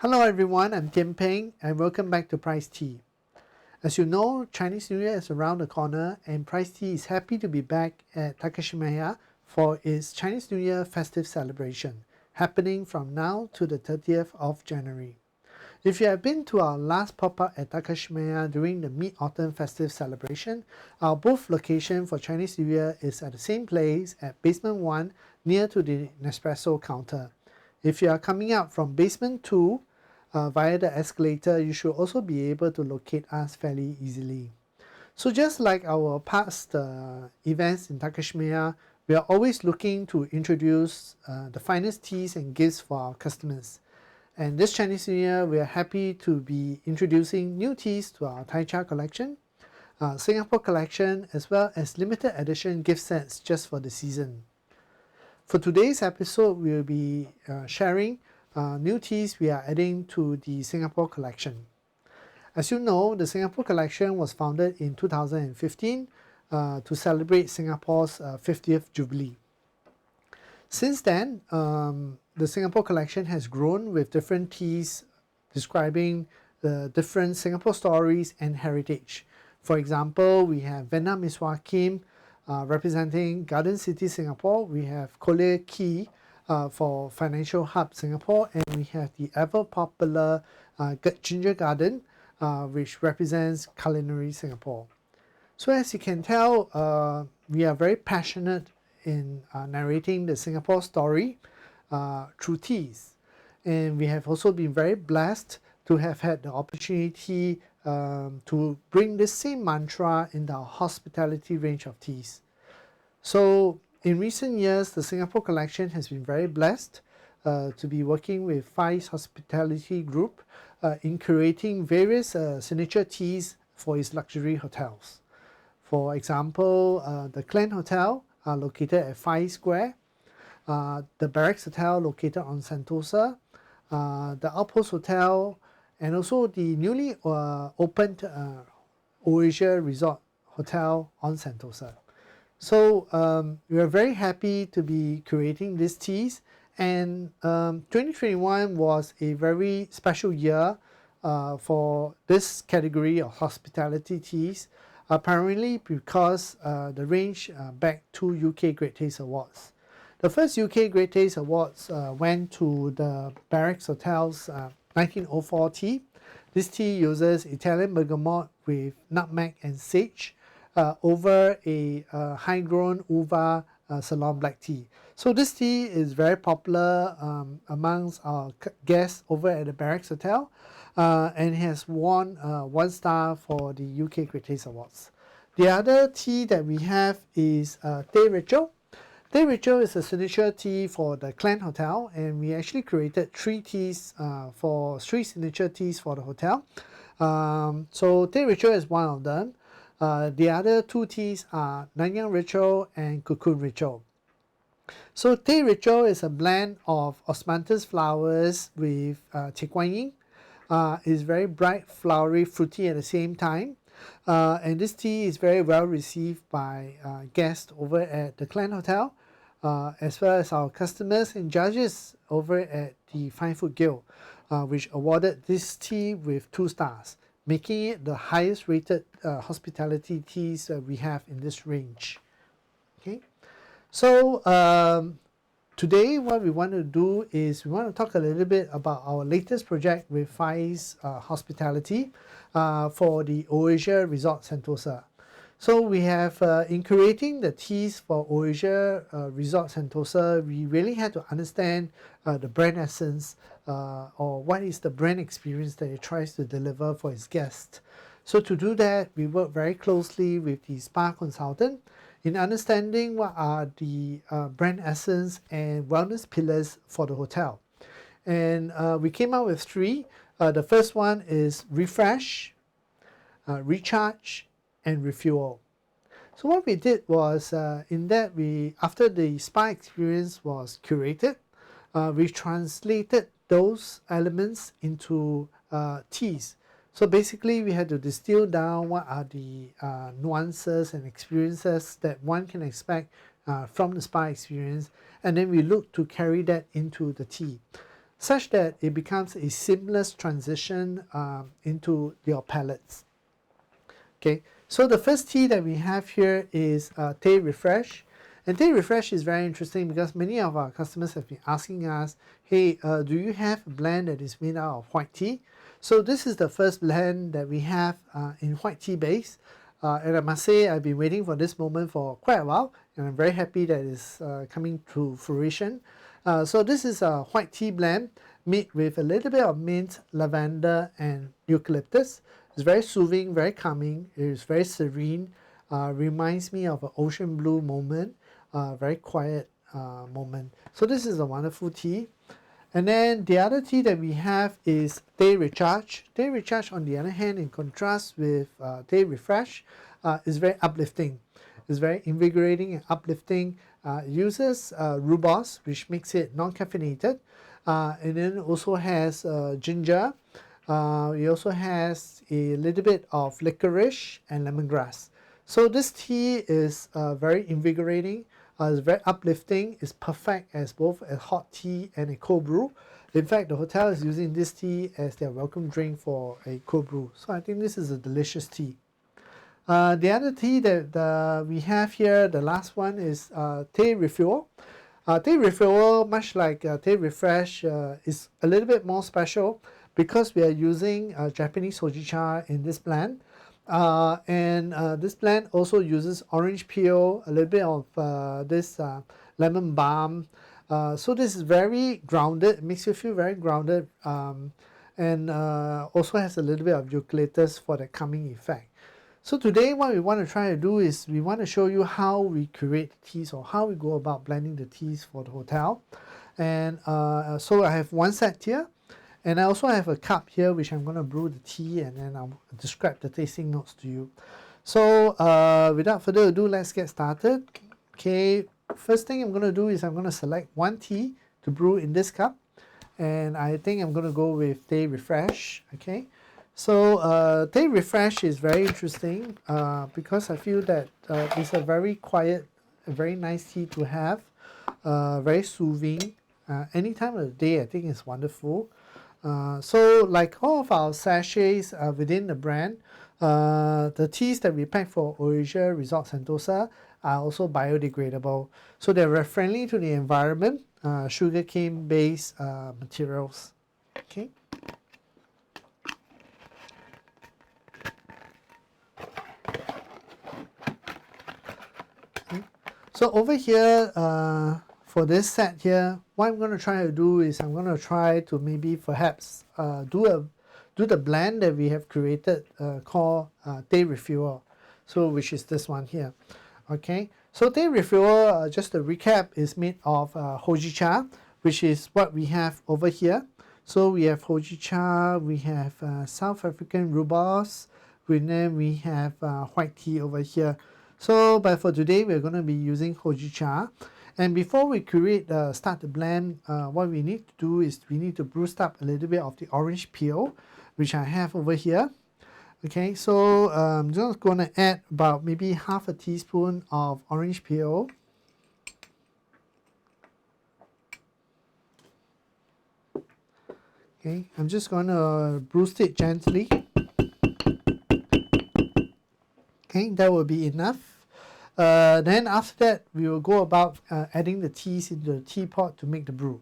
Hello everyone, I'm Tian Peng and welcome back to Pryce Tea. As you know, Chinese New Year is around the corner and Pryce Tea is happy to be back at Takashimaya for its Chinese New Year festive celebration, happening from now to the 30th of January. If you have been to our last pop-up at Takashimaya during the Mid-Autumn festive celebration, our booth location for Chinese New Year is at the same place at Basement 1 near to the Nespresso counter. If you are coming out from Basement 2, via the escalator, you should also be able to locate us fairly easily. So just like our past events in Takashimaya, we are always looking to introduce the finest teas and gifts for our customers. And this Chinese New Year, we are happy to be introducing new teas to our Thai Cha collection, Singapore collection, as well as limited edition gift sets just for the season. For today's episode, we will be sharing new teas we are adding to the Singapore collection. As you know, the Singapore collection was founded in 2015 to celebrate Singapore's 50th Jubilee. Since then, the Singapore collection has grown with different teas describing the different Singapore stories and heritage. For example, we have Vena Miswa Kim representing Garden City Singapore. We have Collyer Quay for Financial Hub Singapore, and we have the ever popular Ginger Garden, which represents Culinary Singapore. So as you can tell, we are very passionate in narrating the Singapore story through teas, and we have also been very blessed to have had the opportunity to bring this same mantra in the hospitality range of teas. So in recent years, the Singapore collection has been very blessed to be working with Pryce Hospitality Group in curating various signature teas for its luxury hotels. For example, the Clan Hotel located at 5 Square, the Barracks Hotel located on Sentosa, the Outpost Hotel, and also the newly opened Oasia Resort Hotel on Sentosa. So we are very happy to be curating these teas, and 2021 was a very special year for this category of hospitality teas, primarily because the range backed 2 UK Great Taste Awards. The first UK Great Taste Awards went to the Barracks Hotel's 1904 tea. This tea uses Italian bergamot with nutmeg and sage over a high-grown uva Ceylon black tea. So this tea is very popular amongst our guests over at the Barracks Hotel, and has won 1 star for the UK Great Taste Awards. The other tea that we have is Teh Ritual. Teh Ritual is a signature tea for the Clan Hotel, and we actually created 3 teas for 3 signature teas for the hotel. So Teh Ritual is one of them. The other 2 teas are Nanyang Ritual and Cocoon Ritual. So Teh Ritual is a blend of osmanthus flowers with Chai Guan Yin. It's very bright, flowery, fruity at the same time. And this tea is very well received by guests over at the Clan Hotel, as well as our customers and judges over at the Fine Food Guild, which awarded this tea with 2 stars, making it the highest rated hospitality teas we have in this range. Okay, so today what we want to do is we want to talk a little bit about our latest project with Pryce Hospitality for the Oasia Resort Sentosa. So we have, in curating the teas for Oasia Resort Sentosa, we really had to understand the brand essence, or what is the brand experience that it tries to deliver for its guests. So to do that, we work very closely with the spa consultant in understanding what are the brand essence and wellness pillars for the hotel. And we came up with 3. The first one is refresh, recharge, and refuel. So what we did was, in that after the spa experience was curated, we translated those elements into teas. So basically we had to distill down what are the nuances and experiences that one can expect from the spa experience, and then we look to carry that into the tea. such that it becomes a seamless transition into your palates. Okay, so the first tea that we have here is Tea Refresh. And Tea Refresh is very interesting because many of our customers have been asking us, hey, do you have a blend that is made out of white tea? So this is the first blend that we have in white tea base. And I must say I've been waiting for this moment for quite a while, and I'm very happy that it's coming to fruition. So this is a white tea blend made with a little bit of mint, lavender and eucalyptus. It's very soothing, very calming, it's very serene, reminds me of an ocean blue moment, very quiet moment. So this is a wonderful tea. And then the other tea that we have is Tea Recharge. Tea Recharge, on the other hand, in contrast with Tea Refresh, is very uplifting. It's very invigorating and uplifting. It uses rooibos, which makes it non-caffeinated. And then also has ginger. It also has a little bit of licorice and lemongrass. So this tea is very invigorating. It's very uplifting. It's perfect as both a hot tea and a cold brew. In fact, the hotel is using this tea as their welcome drink for a cold brew. So I think this is a delicious tea. The other tea that we have here, the last one, is Tea Refuel. Tea Refuel, much like Tea Refresh, is a little bit more special because we are using Japanese hojicha in this blend. And this blend also uses orange peel, a little bit of this lemon balm. So this is very grounded, it makes you feel very grounded, and also has a little bit of eucalyptus for the calming effect. So today what we want to try to do is we want to show you how we curate teas, or how we go about blending the teas for the hotel. And so I have one set here. And I also have a cup here which I'm going to brew the tea, and then I'll describe the tasting notes to you. So without further ado, let's get started. Okay, first thing I'm going to do is I'm going to select one tea to brew in this cup. And I think I'm going to go with Tea Refresh. Okay, so Tea Refresh is very interesting because I feel that it's a very quiet, a very nice tea to have, very soothing. Any time of the day I think it's wonderful. So like all of our sachets within the brand, the teas that we pack for Oasia Resort Sentosa are also biodegradable. So they're friendly to the environment, sugarcane based materials. Okay. So over here, for this set here, what I'm going to try to do is I'm going to try to maybe perhaps do the blend that we have created called Tea Refuel, so which is this one here. Okay, so Tea Refuel, just to recap, is made of hojicha, which is what we have over here. So we have hojicha, we have South African rooibos, and then we have white tea over here. So but for today we're going to be using hojicha. And before we start the blend, what we need to do is we need to bruise up a little bit of the orange peel, which I have over here. Okay, so I'm just going to add about maybe half a teaspoon of orange peel. Okay, I'm just going to bruise it gently. Okay, that will be enough. Then after that, we will go about adding the teas into the teapot to make the brew.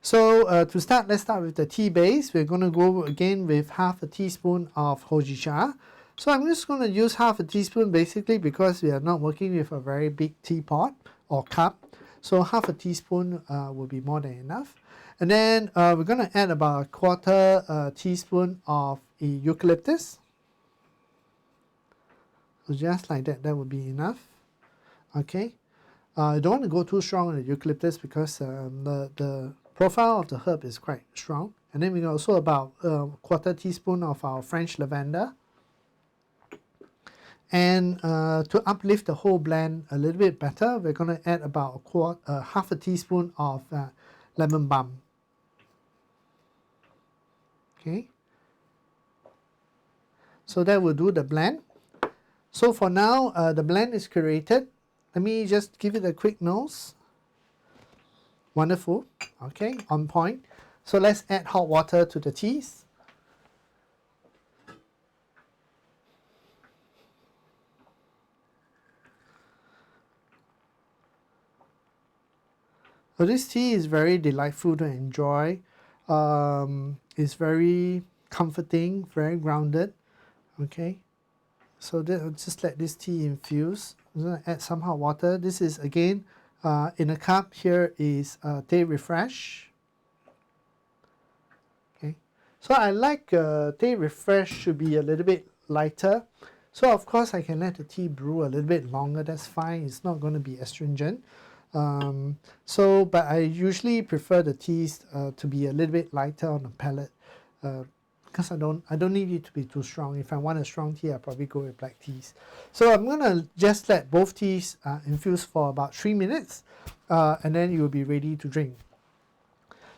So to start, let's start with the tea base. We're going to go again with half a teaspoon of hojicha. So I'm just going to use half a teaspoon basically because we are not working with a very big teapot or cup. So half a teaspoon will be more than enough. And then we're going to add about a quarter teaspoon of eucalyptus. So just like that, that would be enough. Okay, I don't want to go too strong on the eucalyptus because the profile of the herb is quite strong. And then we also about a quarter teaspoon of our French lavender. And to uplift the whole blend a little bit better, we're going to add about half a teaspoon of lemon balm. Okay, so that will do the blend. So for now, the blend is curated. Let me just give it a quick nose. Wonderful. Okay, on point. So let's add hot water to the teas. So this tea is very delightful to enjoy. It's very comforting, very grounded. Okay, so just let this tea infuse. I'm going to add some hot water. This is again in a cup. Here is Tea Refresh. Okay, so I like Tea Refresh should be a little bit lighter. So of course I can let the tea brew a little bit longer. That's fine. It's not going to be astringent. But I usually prefer the teas to be a little bit lighter on the palate because I don't need it to be too strong. If I want a strong tea, I'll probably go with black teas. So I'm gonna just let both teas infuse for about 3 minutes, and then you will be ready to drink.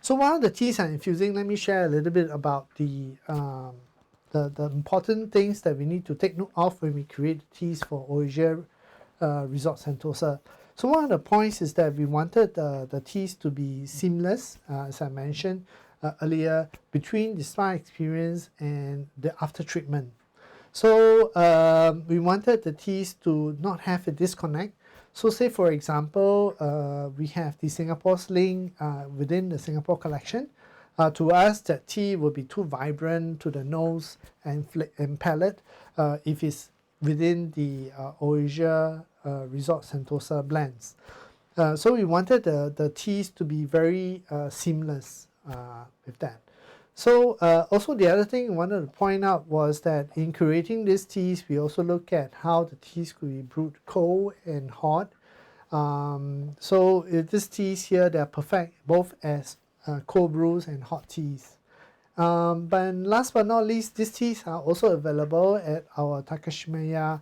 So while the teas are infusing, let me share a little bit about the important things that we need to take note of when we create teas for Oasia Resort Sentosa. So one of the points is that we wanted the teas to be seamless, as I mentioned earlier, between the spa experience and the after treatment. So we wanted the teas to not have a disconnect. So say for example, we have the Singapore Sling within the Singapore collection. To us, that tea will be too vibrant to the nose and palate if it's within the Oasia Resort Sentosa blends. So we wanted the teas to be very seamless with that. So also the other thing I wanted to point out was that in curating these teas, we also look at how the teas could be brewed cold and hot. So these teas here, they're perfect both as cold brews and hot teas. But last but not least, these teas are also available at our Takashimaya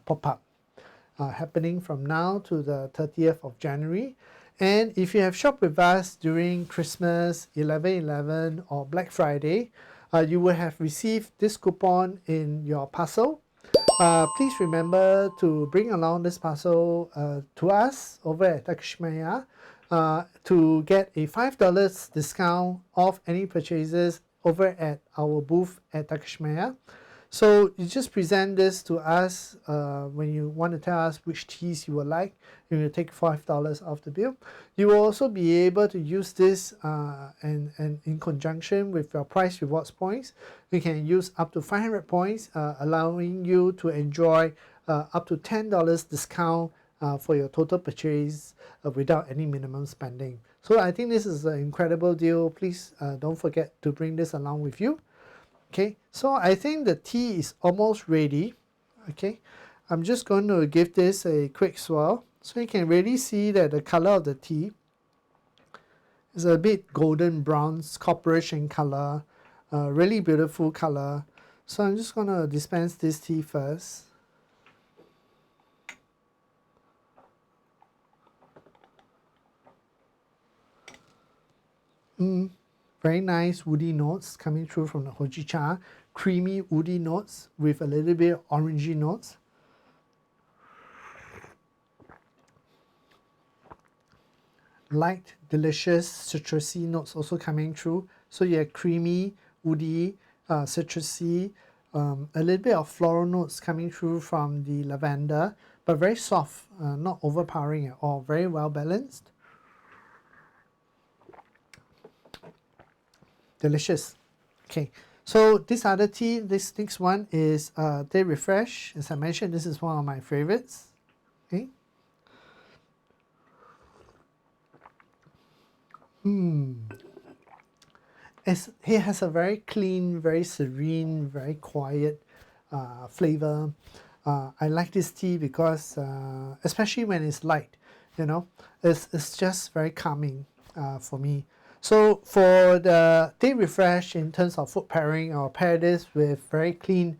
pop-up happening from now to the 30th of January. And if you have shopped with us during Christmas, 11/11 or Black Friday, you will have received this coupon in your parcel. Please remember to bring along this parcel to us over at Takashimaya to get a $5 discount off any purchases over at our booth at Takashimaya. So you just present this to us when you want to tell us which teas you would like. You will take $5 off the bill. You will also be able to use this and in conjunction with your Pryce Rewards points. You can use up to 500 points, allowing you to enjoy up to $10 discount for your total purchase without any minimum spending. So I think this is an incredible deal. Please don't forget to bring this along with you. Okay, so I think the tea is almost ready. Okay, I'm just going to give this a quick swirl so you can really see that the color of the tea is a bit golden brown, copperish in color, really beautiful color. So I'm just going to dispense this tea first. Very nice woody notes coming through from the hojicha, creamy woody notes with a little bit of orangey notes. Light, delicious citrusy notes also coming through. So you have creamy, woody, citrusy, a little bit of floral notes coming through from the lavender, but very soft, not overpowering at all, very well balanced. Delicious. Okay, so this other tea, this next one is Tea Refresh. As I mentioned, this is one of my favorites. Okay. It has a very clean, very serene, very quiet flavor. I like this tea because, especially when it's light, you know, it's just very calming for me. So for the Tea Refresh in terms of food pairing, I'll pair this with very clean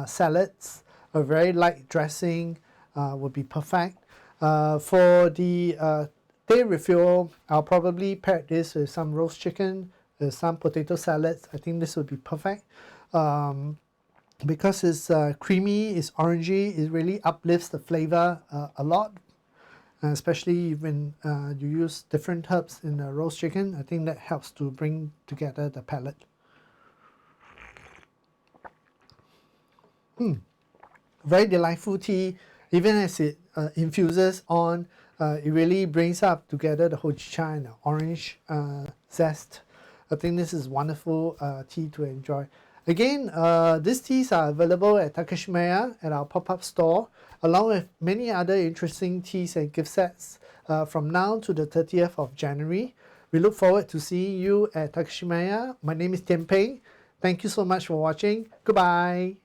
salads. A very light dressing would be perfect. For the Tea Refuel, I'll probably pair this with some roast chicken, with some potato salads. I think this would be perfect. Because it's creamy, it's orangey, it really uplifts the flavor a lot. especially when you use different herbs in the roast chicken. I think that helps to bring together the palate. Very delightful tea, even as it infuses on. It really brings up together the hojicha and the orange zest. I think this is wonderful tea to enjoy. Again, these teas are available at Takashimaya at our pop-up store, along with many other interesting teas and gift sets from now to the 30th of January. We look forward to seeing you at Takashimaya. My name is Tian Peng. Thank you so much for watching. Goodbye.